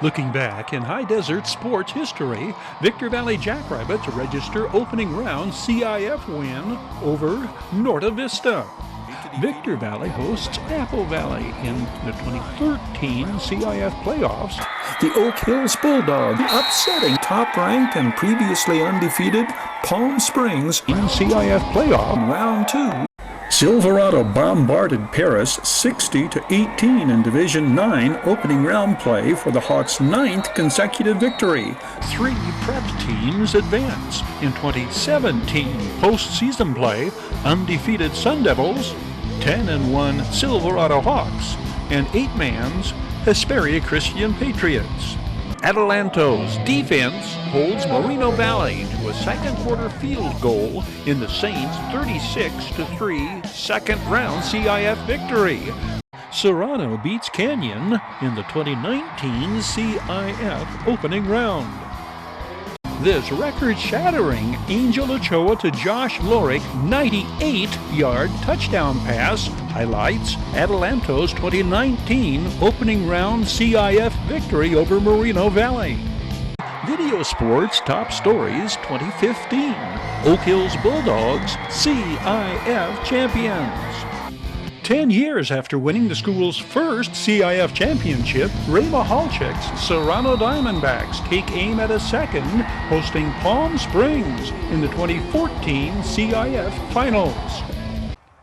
Looking back in high desert sports history, Victor Valley Jackrabbits register opening round CIF win over Norta Vista. Victor Valley hosts Apple Valley in the 2013 CIF playoffs. The Oak Hills Bulldogs upsetting top-ranked and previously undefeated Palm Springs in CIF playoff round 2. Silverado bombarded Paris 60-18 in Division 9 opening round play for the Hawks' 9th consecutive victory. 3 prep teams advance. In 2017 postseason play, undefeated Sun Devils, 10-1 Silverado Hawks, and 8-man's Hesperia Christian Patriots. Atalanto's defense holds Moreno Valley to a second-quarter field goal in the Saints' 36-3 second-round CIF victory. Serrano beats Canyon in the 2019 CIF opening round. This record-shattering Angel Ochoa to Josh Lorick 98-yard touchdown pass highlights Atalanto's 2019 opening round CIF victory over Moreno Valley. Video Sports Top Stories 2015. Oak Hills Bulldogs CIF champions. 10 years after winning the school's first CIF championship, Ray Mahalchik's Serrano Diamondbacks take aim at a second, hosting Palm Springs in the 2014 CIF finals.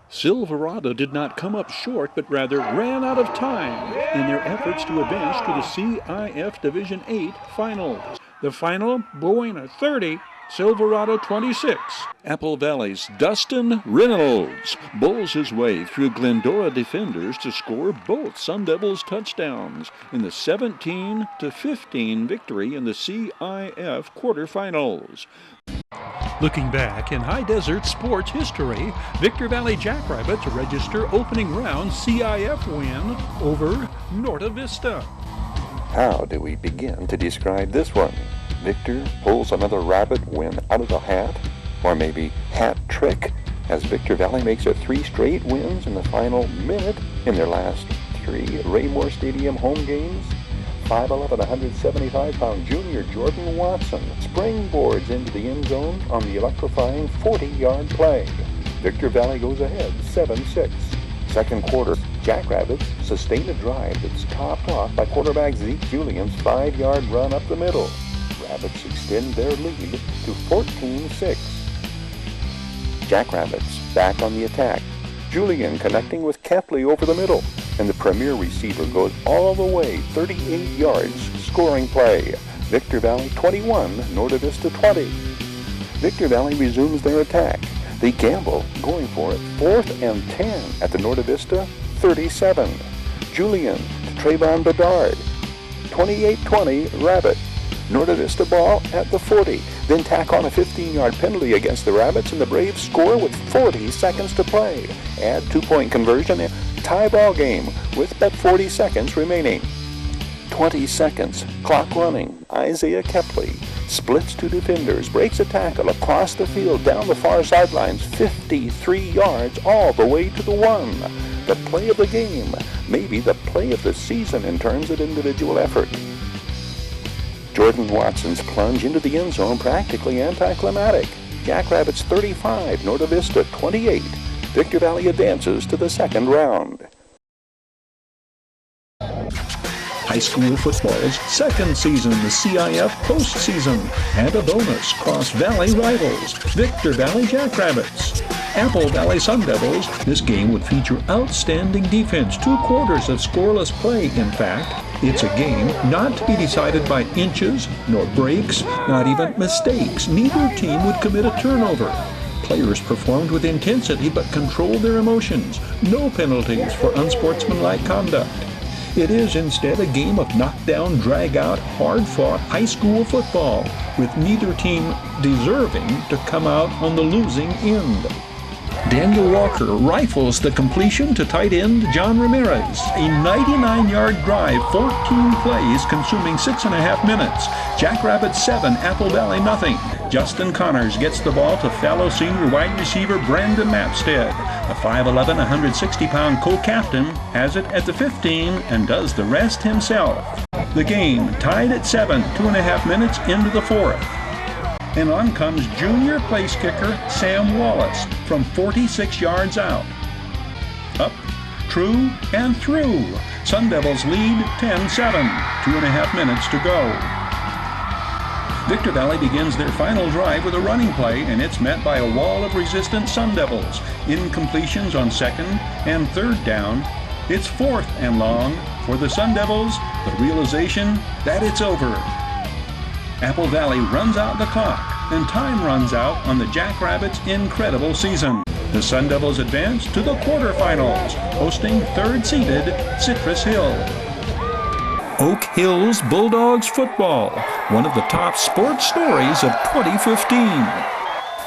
Silverado did not come up short, but rather ran out of time in their efforts to advance to the CIF Division 8 finals. The final, Buena 30, Silverado 26. Apple Valley's Dustin Reynolds bowls his way through Glendora defenders to score both Sun Devils touchdowns in the 17-15 victory in the CIF quarterfinals. Looking back in high desert sports history, Victor Valley Jackrabbits register opening round CIF win over Norta Vista. How do we begin to describe this one? Victor pulls another rabbit win out of the hat, or maybe hat trick, as Victor Valley makes it 3 straight wins in the final minute in their last 3 Raymore Stadium home games. 5'11", 175-pound junior Jordan Watson springboards into the end zone on the electrifying 40-yard play. Victor Valley goes ahead 7-6. Second quarter, Jackrabbits sustain a drive that's topped off by quarterback Zeke Julian's 5-yard run up the middle. Rabbits extend their lead to 14-6. Jackrabbits back on the attack. Julian connecting with Kepley over the middle, and the premier receiver goes all the way 38 yards, scoring play. Victor Valley 21, Norta Vista 20. Victor Valley resumes their attack. They gamble, going for it, 4th and 10 at the Norta Vista 37. Julian to Trayvon Bedard, 28-20, Rabbit. Norta Vista ball at the 40. Then tack on a 15-yard penalty against the Rabbits, and the Braves score with 40 seconds to play. Add 2-point conversion and tie ball game with but 40 seconds remaining. 20 seconds, clock running. Isaiah Kepley splits 2 defenders, breaks a tackle across the field down the far sidelines, 53 yards all the way to the 1. The play of the game, maybe the play of the season in terms of individual effort. Jordan Watson's plunge into the end zone practically anticlimactic. Jackrabbits 35, Norta Vista 28. Victor Valley advances to the second round. High school football's second season, the CIF postseason, and a bonus, Cross Valley rivals, Victor Valley Jackrabbits. Apple Valley Sun Devils. This game would feature outstanding defense, 2 quarters of scoreless play, in fact. It's a game not to be decided by inches, nor breaks, not even mistakes. Neither team would commit a turnover. Players performed with intensity but controlled their emotions. No penalties for unsportsmanlike conduct. It is instead a game of knockdown, drag-out, hard-fought high school football, with neither team deserving to come out on the losing end. Daniel Walker rifles the completion to tight end John Ramirez. A 99-yard drive, 14 plays, consuming 6.5 minutes. Jackrabbits 7, Apple Valley nothing. Justin Connors gets the ball to fellow senior wide receiver Brandon Mapstead. A 5'11", 160-pound co-captain has it at the 15 and does the rest himself. The game tied at 7, 2.5 minutes into the fourth. And on comes junior place kicker Sam Wallace from 46 yards out. Up, true, and through. Sun Devils lead 10-7, 2.5 minutes to go. Victor Valley begins their final drive with a running play, and it's met by a wall of resistant Sun Devils. Incompletions on second and third down. It's fourth and long for the Sun Devils, the realization that it's over. Apple Valley runs out the clock, and time runs out on the Jackrabbits' incredible season. The Sun Devils advance to the quarterfinals, hosting third-seeded Citrus Hill. Oak Hills Bulldogs football, one of the top sports stories of 2015.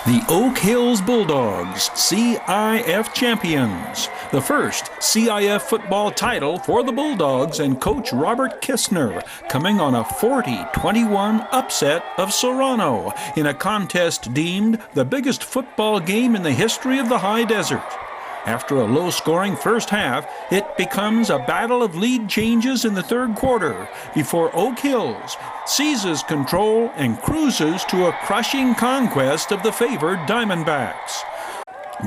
The Oak Hills Bulldogs, CIF champions. The first CIF football title for the Bulldogs and coach Robert Kistner, coming on a 40-21 upset of Serrano in a contest deemed the biggest football game in the history of the high desert. After a low-scoring first half, it becomes a battle of lead changes in the third quarter before Oak Hills seizes control and cruises to a crushing conquest of the favored Diamondbacks.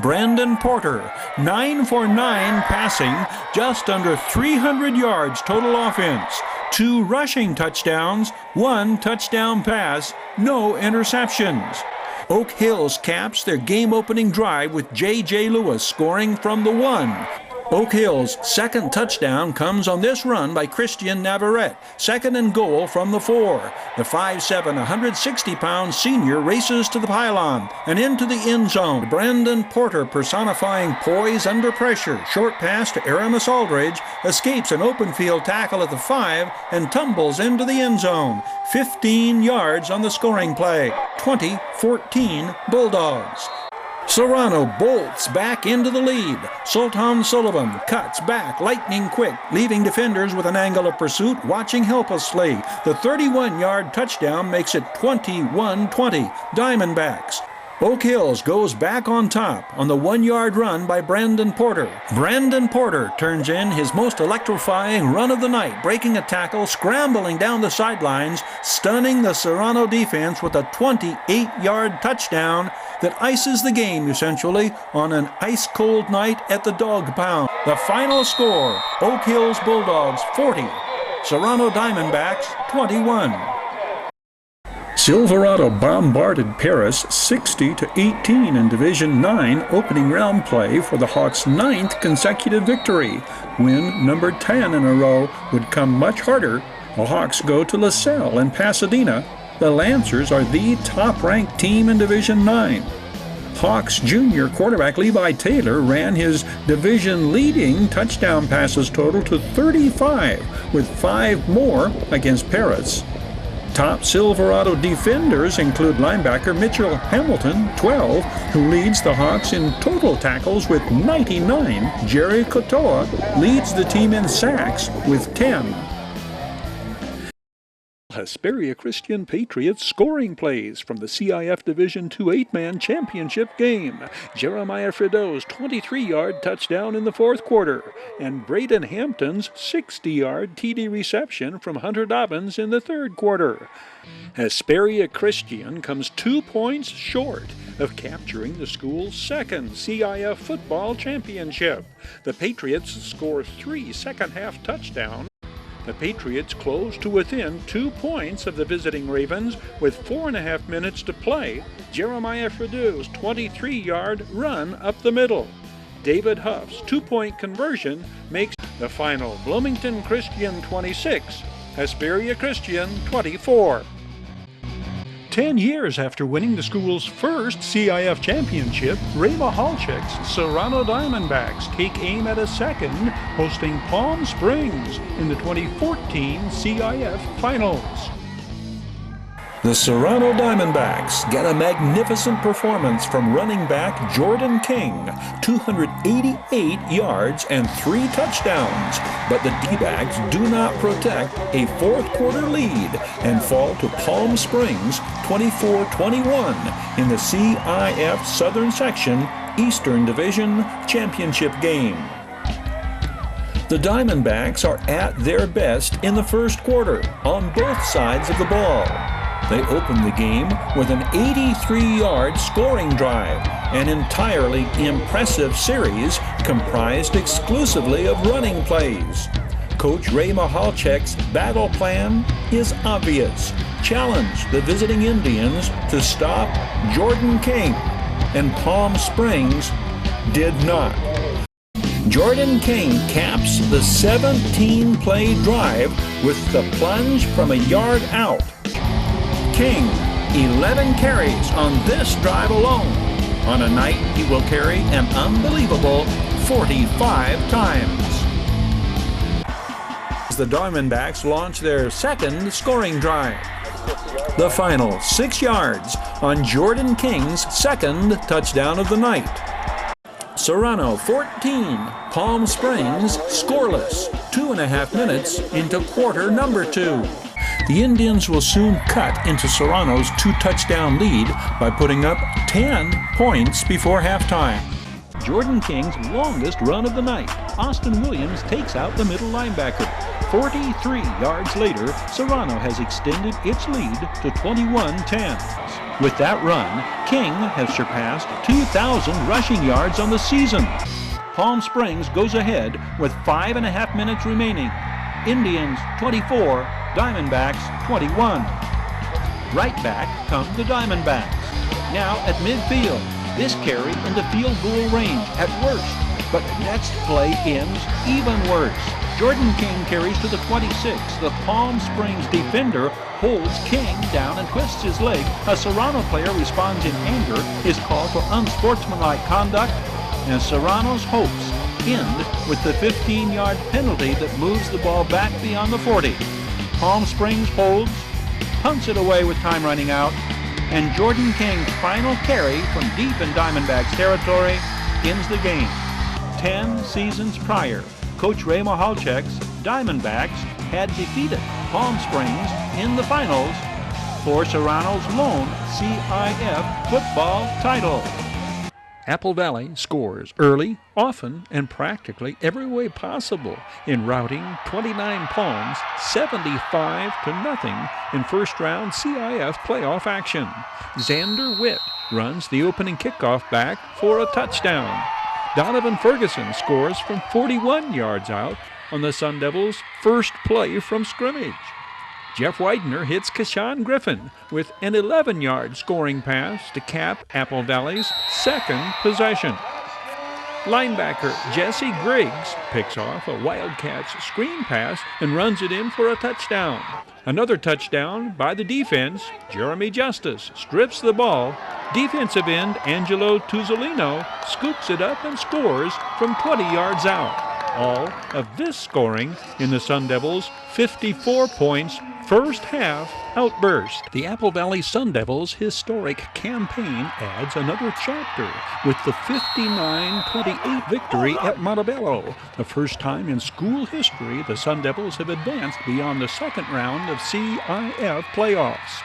Brandon Porter, 9 for 9 passing, just under 300 yards total offense, 2 rushing touchdowns, 1 touchdown pass, no interceptions. Oak Hills caps their game-opening drive with J.J. Lewis scoring from the 1. Oak Hills' second touchdown comes on this run by Christian Navarrete, second and goal from the 4. The 5'7", 160-pound senior races to the pylon and into the end zone. Brandon Porter, personifying poise under pressure, short pass to Aramis Aldridge, escapes an open field tackle at the 5 and tumbles into the end zone. 15 yards on the scoring play. 20-14 Bulldogs. Serrano bolts back into the lead. Sultan Sullivan cuts back lightning quick, leaving defenders with an angle of pursuit watching helplessly. The 31-yard touchdown makes it 21-20 Diamondbacks. Oak Hills goes back on top on the 1-yard run by Brandon Porter. Brandon Porter turns in his most electrifying run of the night, breaking a tackle, scrambling down the sidelines, stunning the Serrano defense with a 28-yard touchdown that ices the game essentially on an ice-cold night at the Dog Pound. The final score, Oak Hills Bulldogs 40, Serrano Diamondbacks 21. Silverado bombarded Paris 60-18 in Division 9 opening round play for the Hawks' 9th consecutive victory. Win number 10 in a row would come much harder. The Hawks go to LaSalle and Pasadena. The Lancers are the top-ranked team in Division 9. Hawks junior quarterback Levi Taylor ran his division-leading touchdown passes total to 35, with 5 more against Paris. Top Silverado defenders include linebacker Mitchell Hamilton, 12, who leads the Hawks in total tackles with 99. Jerry Kotoa leads the team in sacks with 10. Hesperia Christian Patriots scoring plays from the CIF Division II 8-man championship game. Jeremiah Frideau's 23-yard touchdown in the fourth quarter, and Braden Hampton's 60-yard TD reception from Hunter Dobbins in the third quarter. Hesperia Christian comes 2 points short of capturing the school's second CIF football championship. The Patriots score 3 second-half touchdowns. The Patriots close to within 2 points of the visiting Ravens with 4.5 minutes to play. Jeremiah Frideau's 23-yard run up the middle. David Huff's 2-point conversion makes the final Bloomington Christian 26, Hesperia Christian 24. 10 years after winning the school's first CIF championship, Ray Mahalchik's Serrano Diamondbacks take aim at a second, hosting Palm Springs in the 2014 CIF Finals. The Serrano Diamondbacks get a magnificent performance from running back Jordan King, 288 yards and 3 touchdowns, but the D-backs do not protect a fourth-quarter lead and fall to Palm Springs 24-21 in the CIF Southern Section Eastern Division Championship game. The Diamondbacks are at their best in the first quarter on both sides of the ball. They open the game with an 83-yard scoring drive, an entirely impressive series comprised exclusively of running plays. Coach Ray Mahalchek's battle plan is obvious. Challenge the visiting Indians to stop Jordan King, and Palm Springs did not. Jordan King caps the 17-play drive with the plunge from a yard out. King, 11 carries on this drive alone. On a night he will carry an unbelievable 45 times. The Diamondbacks launch their second scoring drive. The final 6 yards on Jordan King's second touchdown of the night. Serrano 14, Palm Springs scoreless, 2.5 minutes into quarter number 2. The Indians will soon cut into Serrano's 2-touchdown lead by putting up 10 points before halftime. Jordan King's longest run of the night. Austin Williams takes out the middle linebacker. 43 yards later, Serrano has extended its lead to 21-10. With that run, King has surpassed 2,000 rushing yards on the season. Palm Springs goes ahead with 5.5 minutes remaining. Indians 24, Diamondbacks 21. Right back come the Diamondbacks. Now at midfield, this carry into field goal range at worst, but next play ends even worse. Jordan King carries to the 26. The Palm Springs defender holds King down and twists his leg. A Serrano player responds in anger, is called for unsportsmanlike conduct, and Serrano's hopes end with the 15-yard penalty that moves the ball back beyond the 40. Palm Springs holds, punts it away with time running out, and Jordan King's final carry from deep in Diamondbacks territory ends the game. 10 seasons prior, Coach Ray Mahalchek's Diamondbacks had defeated Palm Springs in the finals for Serrano's lone CIF football title. Apple Valley scores early, often, and practically every way possible in routing 29 Palms 75-0 in first-round CIF playoff action. Xander Witt runs the opening kickoff back for a touchdown. Donovan Ferguson scores from 41 yards out on the Sun Devils' first play from scrimmage. Jeff Widener hits Keshawn Griffin with an 11-yard scoring pass to cap Apple Valley's second possession. Linebacker Jesse Griggs picks off a Wildcats screen pass and runs it in for a touchdown. Another touchdown by the defense. Jeremy Justice strips the ball. Defensive end Angelo Tuzzolino scoops it up and scores from 20 yards out. All of this scoring in the Sun Devils' 54 points first half outburst. The Apple Valley Sun Devils' historic campaign adds another chapter with the 59-28 victory at Montebello. The first time in school history the Sun Devils have advanced beyond the second round of CIF playoffs.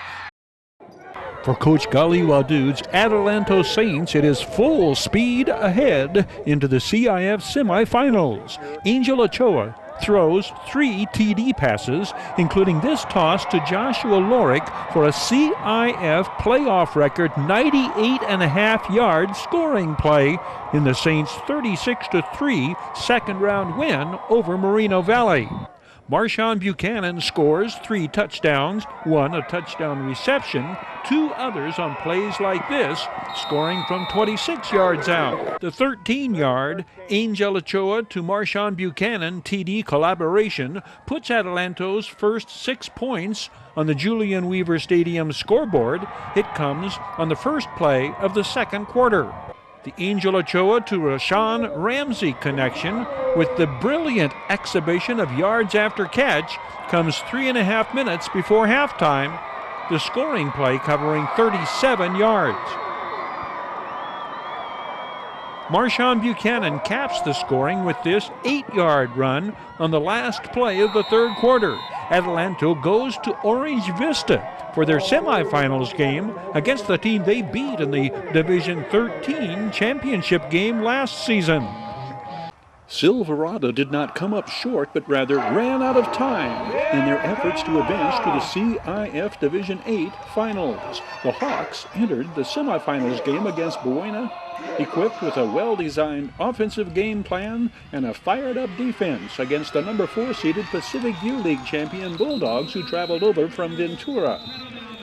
For Coach Gali Wadood's Adelanto Saints, it is full speed ahead into the CIF semifinals. Angel Ochoa throws 3 TD passes, including this toss to Joshua Lorick for a CIF playoff record 98.5-yard scoring play in the Saints' 36-3 second-round win over Moreno Valley. Marshawn Buchanan scores 3 touchdowns, 1 a touchdown reception, 2 others on plays like this, scoring from 26 yards out. The 13-yard Angel Ochoa to Marshawn Buchanan TD collaboration puts Adelanto's first 6 points on the Julian Weaver Stadium scoreboard. It comes on the first play of the second quarter. The Angel Ochoa to Rashawn Ramsey connection with the brilliant exhibition of yards after catch comes 3.5 minutes before halftime, the scoring play covering 37 yards. Marshawn Buchanan caps the scoring with this 8-yard run on the last play of the third quarter. Adelanto goes to Orange Vista for their semifinals game against the team they beat in the Division 13 championship game last season. Silverado did not come up short, but rather ran out of time in their efforts to advance to the CIF Division 8 finals. The Hawks entered the semifinals game against Buena, equipped with a well-designed offensive game plan and a fired-up defense against the number 4-seeded Pacific View League champion Bulldogs, who traveled over from Ventura.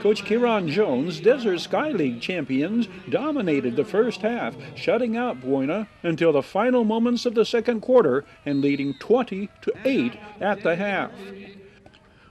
Coach Kieran Jones' Desert Sky League champions dominated the first half, shutting out Buena until the final moments of the second quarter and leading 20-8 at the half.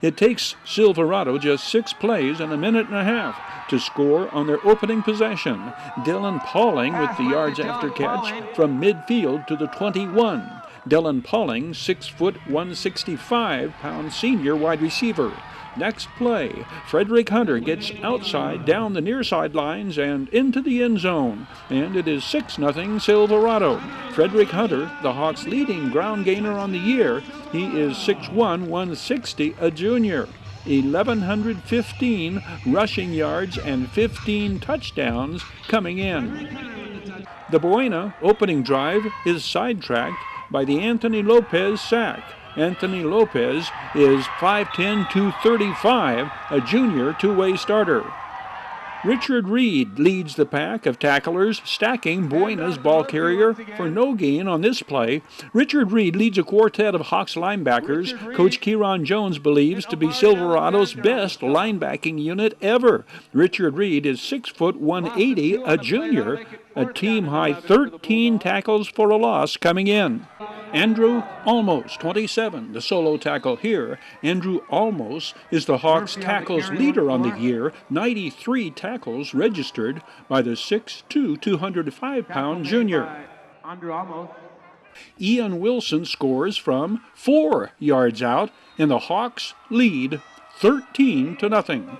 It takes Silverado just 6 plays and a minute and a half to score on their opening possession. Dylan Pauling with the yards after catch from midfield to the 21. Dylan Pauling, 6 foot 165-pound senior wide receiver. Next play, Frederick Hunter gets outside down the near sidelines and into the end zone, and it is 6-0 Silverado. Frederick Hunter, the Hawks' leading ground gainer on the year, he is 6'1", 160, a junior. 1,115 rushing yards and 15 touchdowns coming in. The Buena opening drive is sidetracked by the Anthony Lopez sack. Anthony Lopez is 5'10", 235, a junior two-way starter. Richard Reed leads the pack of tacklers, stacking Buena's ball carrier for no gain on this play. Richard Reed leads a quartet of Hawks linebackers Coach Kieran Jones believes to be Silverado's best linebacking unit ever. Richard Reed is 6 foot 180, a junior, a team-high 13 tackles for a loss coming in. Andrew Almos, 27, the solo tackle here. Andrew Almos is the Hawks' tackles leader on the year, 93 tackles registered by the 6'2", 205-pound junior. Ian Wilson scores from 4 yards out, and the Hawks lead 13-0.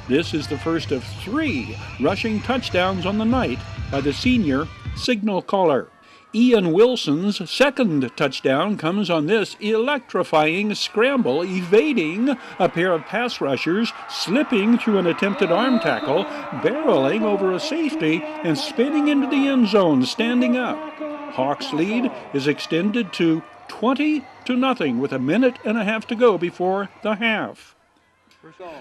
This is the first of 3 rushing touchdowns on the night by the senior signal caller. Ian Wilson's second touchdown comes on this electrifying scramble, evading a pair of pass rushers, slipping through an attempted arm tackle, barreling over a safety, and spinning into the end zone, standing up. Hawks' lead is extended to 20-0 with a minute and a half to go before the half.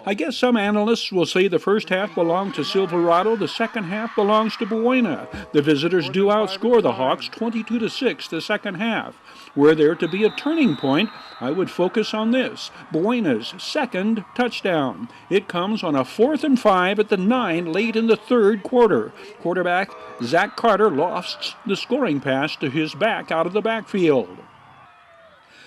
I guess some analysts will say the first half belonged to Silverado, the second half belongs to Buena. The visitors do outscore the Hawks 22-6 the second half. Were there to be a turning point, I would focus on this: Buena's second touchdown. It comes on a 4th and 5 at the 9 late in the third quarter. Quarterback Zach Carter lofts the scoring pass to his back out of the backfield.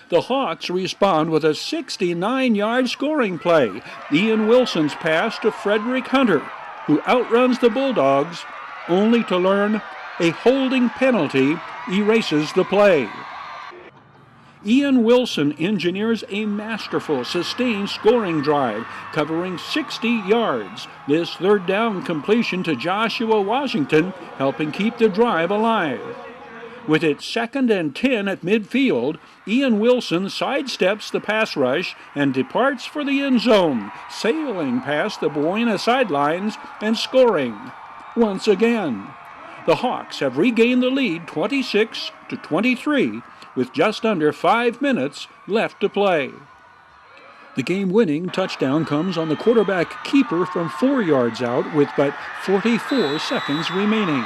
The Hawks respond with a 69-yard scoring play. Ian Wilson's pass to Frederick Hunter, who outruns the Bulldogs, only to learn a holding penalty erases the play. Ian Wilson engineers a masterful, sustained scoring drive, covering 60 yards. This third down completion to Joshua Washington, helping keep the drive alive. With it 2nd and 10 at midfield, Ian Wilson sidesteps the pass rush and departs for the end zone, sailing past the Buena sidelines and scoring once again. The Hawks have regained the lead 26-23 with just under 5 minutes left to play. The game-winning touchdown comes on the quarterback keeper from 4 yards out with but 44 seconds remaining.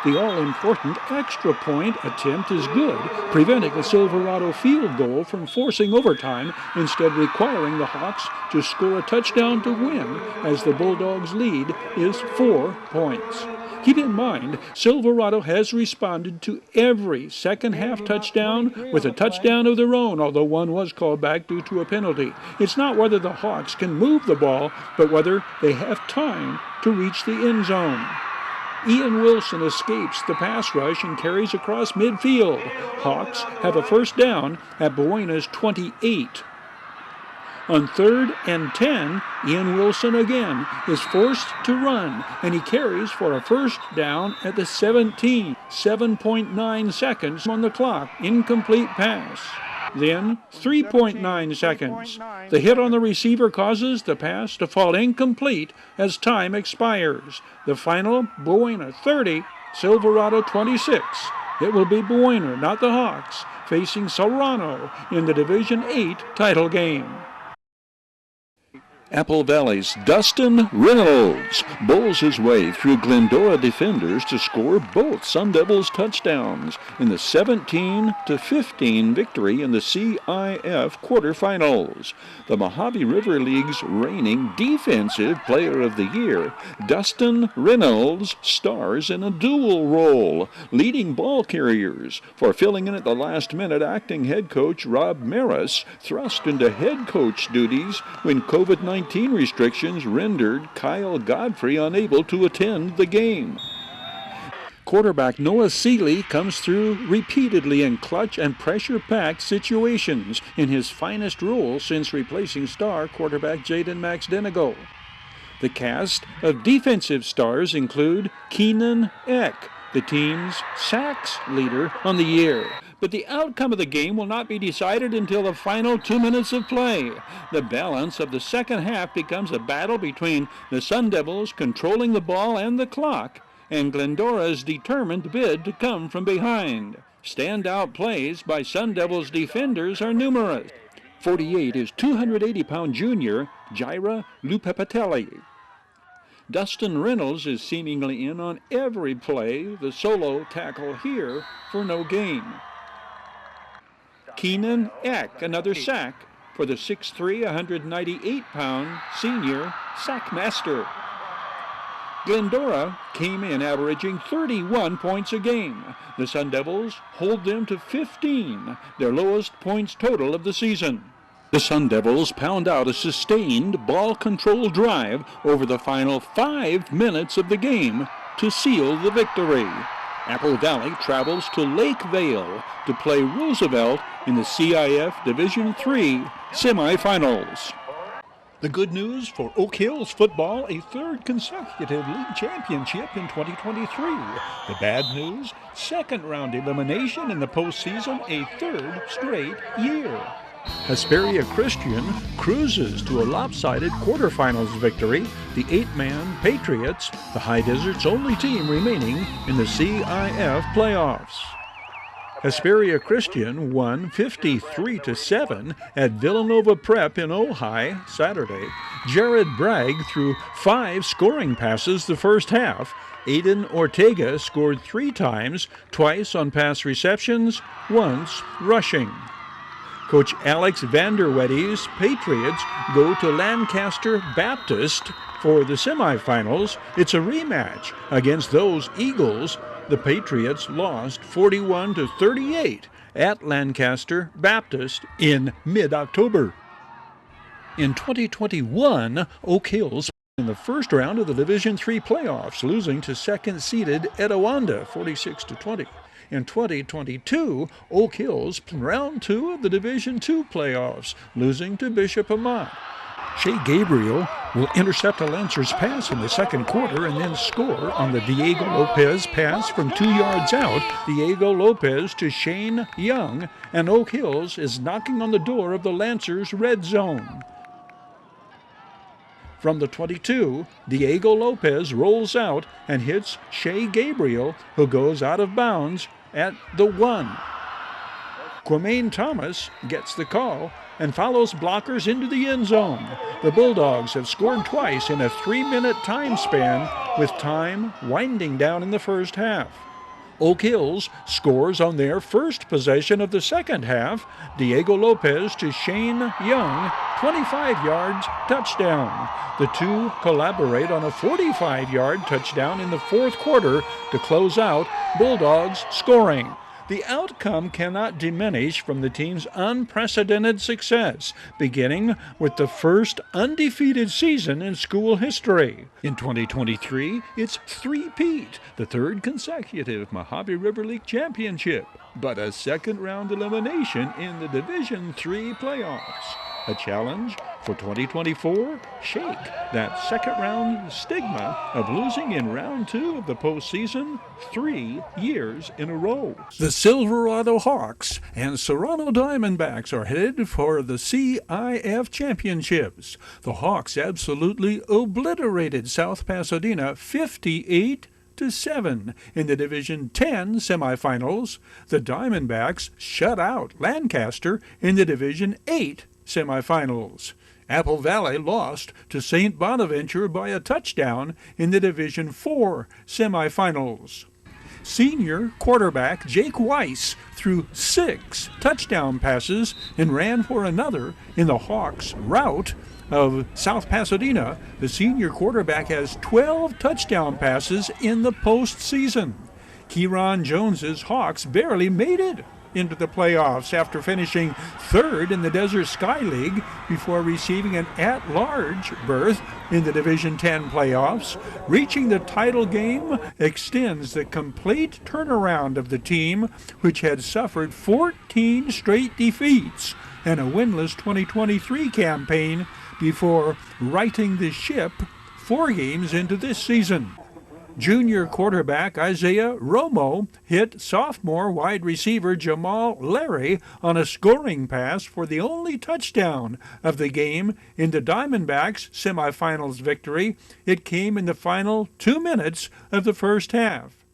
The all-important extra point attempt is good, preventing a Silverado field goal from forcing overtime, instead requiring the Hawks to score a touchdown to win, as the Bulldogs' lead is 4 points. Keep in mind, Silverado has responded to every second-half touchdown with a touchdown of their own, although one was called back due to a penalty. It's not whether the Hawks can move the ball, but whether they have time to reach the end zone. Ian Wilson escapes the pass rush and carries across midfield. Hawks have a first down at Buena's 28. On 3rd and 10, Ian Wilson again is forced to run, and he carries for a first down at the 17. 7.9 seconds on the clock. Incomplete pass. Then 3.9 seconds. The hit on the receiver causes the pass to fall incomplete as time expires. The final, Buena 30, Silverado 26. It will be Buena, not the Hawks, facing Serrano in the Division 8 title game. Apple Valley's Dustin Reynolds bowls his way through Glendora defenders to score both Sun Devils touchdowns in the 17-15 victory in the CIF quarterfinals. The Mojave River League's reigning Defensive Player of the Year, Dustin Reynolds, stars in a dual role, leading ball carriers. For filling in at the last minute, acting head coach Rob Maris thrust into head coach duties when COVID-19 restrictions rendered Kyle Godfrey unable to attend the game. Quarterback Noah Seeley comes through repeatedly in clutch and pressure-packed situations in his finest role since replacing star quarterback Jaden Max Denigo. The cast of defensive stars include Keenan Eck, the team's sacks leader on the year. But the outcome of the game will not be decided until the final 2 minutes of play. The balance of the second half becomes a battle between the Sun Devils controlling the ball and the clock, and Glendora's determined bid to come from behind. Standout plays by Sun Devils defenders are numerous. 48 is 280-pound junior Jaira Lupepatelli. Dustin Reynolds is seemingly in on every play, the solo tackle here for no gain. Keenan Eck, another sack for the 6'3", 198-pound senior sackmaster. Glendora came in averaging 31 points a game. The Sun Devils hold them to 15, their lowest points total of the season. The Sun Devils pound out a sustained ball-control drive over the final 5 minutes of the game to seal the victory. Apple Valley travels to Lakevale to play Roosevelt in the CIF Division III semifinals. The good news for Oak Hills football, a third consecutive league championship in 2023. The bad news, second-round elimination in the postseason, a third straight year. Hesperia Christian cruises to a lopsided quarterfinals victory. The 8-man Patriots, the High Desert's only team remaining in the CIF playoffs. Hesperia Christian won 53-7 at Villanova Prep in Ojai Saturday. Jared Bragg threw 5 scoring passes the first half. Aiden Ortega scored 3 times, twice on pass receptions, once rushing. Coach Alex Vanderweddy's Patriots go to Lancaster Baptist for the semifinals. It's a rematch against those Eagles. The Patriots lost 41-38 at Lancaster Baptist in mid-October. In 2021, Oak Hills in the first round of the Division III playoffs, losing to second-seeded Etiwanda 46-20. In 2022, Oak Hills round 2 of the Division II playoffs, losing to Bishop Amat. Shea Gabriel will intercept a Lancers pass in the second quarter and then score on the Diego Lopez pass from 2 yards out. Diego Lopez to Shane Young, and Oak Hills is knocking on the door of the Lancers red zone. From the 22, Diego Lopez rolls out and hits Shea Gabriel, who goes out of bounds at the 1. Quamaine Thomas gets the call and follows blockers into the end zone. The Bulldogs have scored twice in a 3-minute time span, with time winding down in the first half. Oak Hills scores on their first possession of the second half. Diego Lopez to Shane Young, 25 yards, touchdown. The two collaborate on a 45-yard touchdown in the fourth quarter to close out, Bulldogs scoring. The outcome cannot diminish from the team's unprecedented success, beginning with the first undefeated season in school history. In 2023, it's three-peat, the third consecutive Mojave River League championship, but a second-round elimination in the Division III playoffs. A challenge for 2024? Shake that second-round stigma of losing in round 2 of the postseason 3 years in a row. The Silverado Hawks and Serrano Diamondbacks are headed for the CIF championships. The Hawks absolutely obliterated South Pasadena 58-0. 8-7. In the Division 10 semifinals, the Diamondbacks shut out Lancaster in the Division 8 semifinals. Apple Valley lost to St. Bonaventure by a touchdown in the Division 4 semifinals. Senior quarterback Jake Weiss threw 6 touchdown passes and ran for another in the Hawks' rout of South Pasadena. The senior quarterback has 12 touchdown passes in the postseason. Kieron Jones's Hawks barely made it into the playoffs after finishing third in the Desert Sky League before receiving an at-large berth in the Division 10 playoffs. Reaching the title game extends the complete turnaround of the team, which had suffered 14 straight defeats and a winless 2023 campaign before righting the ship 4 games into this season. Junior quarterback Isaiah Romo hit sophomore wide receiver Jamal Larry on a scoring pass for the only touchdown of the game in the Diamondbacks' semifinals victory. It came in the final 2 minutes of the first half.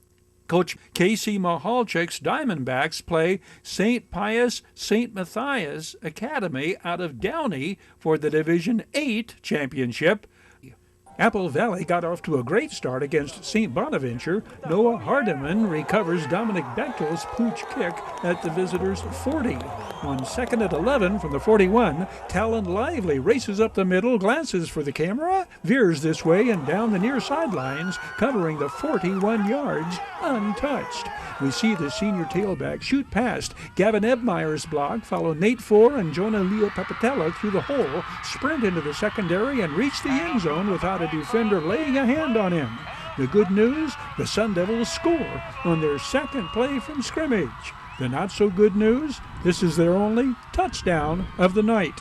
Coach Casey Mahalchik's Diamondbacks play St. Pius St. Matthias Academy out of Downey for the Division 8 championship. Apple Valley got off to a great start against St. Bonaventure. Noah Hardiman recovers Dominic Bechtel's pooch kick at the visitors' 40. On 2nd and 11 from the 41, Talon Lively races up the middle, glances for the camera, veers this way and down the near sidelines, covering the 41 yards untouched. We see the senior tailback shoot past Gavin Ebmeyer's block, follow Nate Four and Jonah Leo Papatella through the hole, sprint into the secondary and reach the end zone without a defender laying a hand on him. The good news, the Sun Devils score on their second play from scrimmage. The not so good news, this is their only touchdown of the night.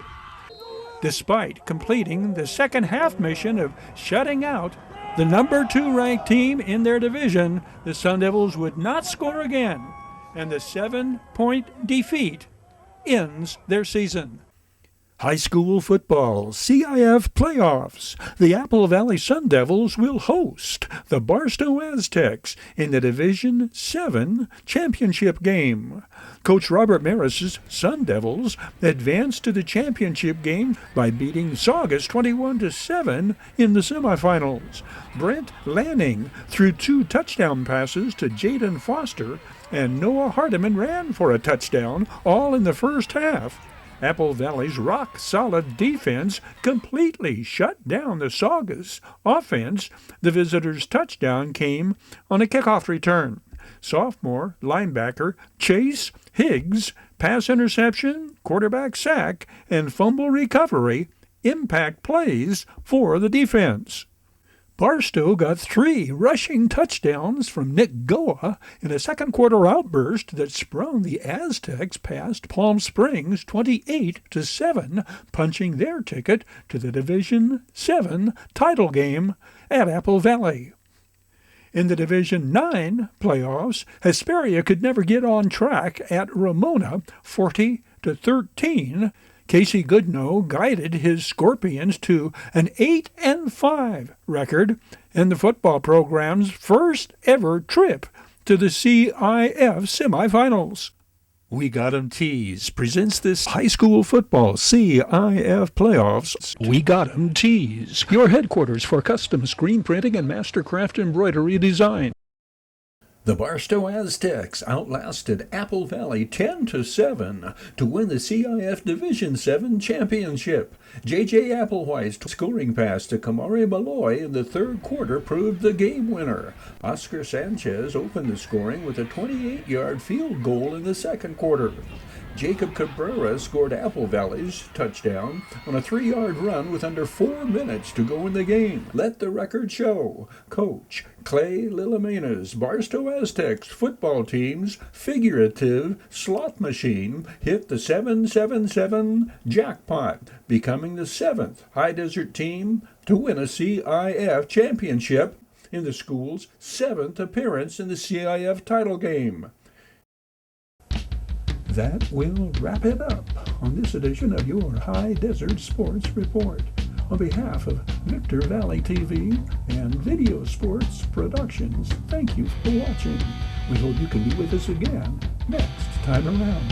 Despite completing the second half mission of shutting out the number 2 ranked team in their division, the Sun Devils would not score again, and the 7-point defeat ends their season. High school football, CIF playoffs. The Apple Valley Sun Devils will host the Barstow Aztecs in the Division 7 championship game. Coach Robert Maris's Sun Devils advanced to the championship game by beating Saugus 21-7 in the semifinals. Brent Lanning threw 2 touchdown passes to Jaden Foster, and Noah Hardiman ran for a touchdown, all in the first half. Apple Valley's rock-solid defense completely shut down the Saugus offense. The visitors' touchdown came on a kickoff return. Sophomore linebacker Chase Higgs' pass interception, quarterback sack, and fumble recovery impact plays for the defense. Barstow got 3 rushing touchdowns from Nick Goa in a second-quarter outburst that sprung the Aztecs past Palm Springs 28-7, punching their ticket to the Division 7 title game at Apple Valley. In the Division 9 playoffs, Hesperia could never get on track at Ramona 40-13. Casey Goodnow guided his Scorpions to an 8-5 record and the football program's first ever trip to the CIF semifinals. We Got 'em Tees presents this high school football CIF playoffs. We Got 'em Tees, your headquarters for custom screen printing and mastercraft embroidery design. The Barstow Aztecs outlasted Apple Valley 10-7 to win the CIF Division 7 championship. J.J. Applewhite's scoring pass to Kamari Malloy in the third quarter proved the game winner. Oscar Sanchez opened the scoring with a 28-yard field goal in the second quarter. Jacob Cabrera scored Apple Valley's touchdown on a 3-yard run with under 4 minutes to go in the game. Let the record show. Coach Clay Lillamena's Barstow Aztecs football team's figurative slot machine hit the 777 jackpot, becoming the 7th High Desert team to win a CIF championship in the school's 7th appearance in the CIF title game. That will wrap it up on this edition of your High Desert Sports Report. On behalf of Victor Valley TV and Video Sports Productions, thank you for watching. We hope you can be with us again next time around.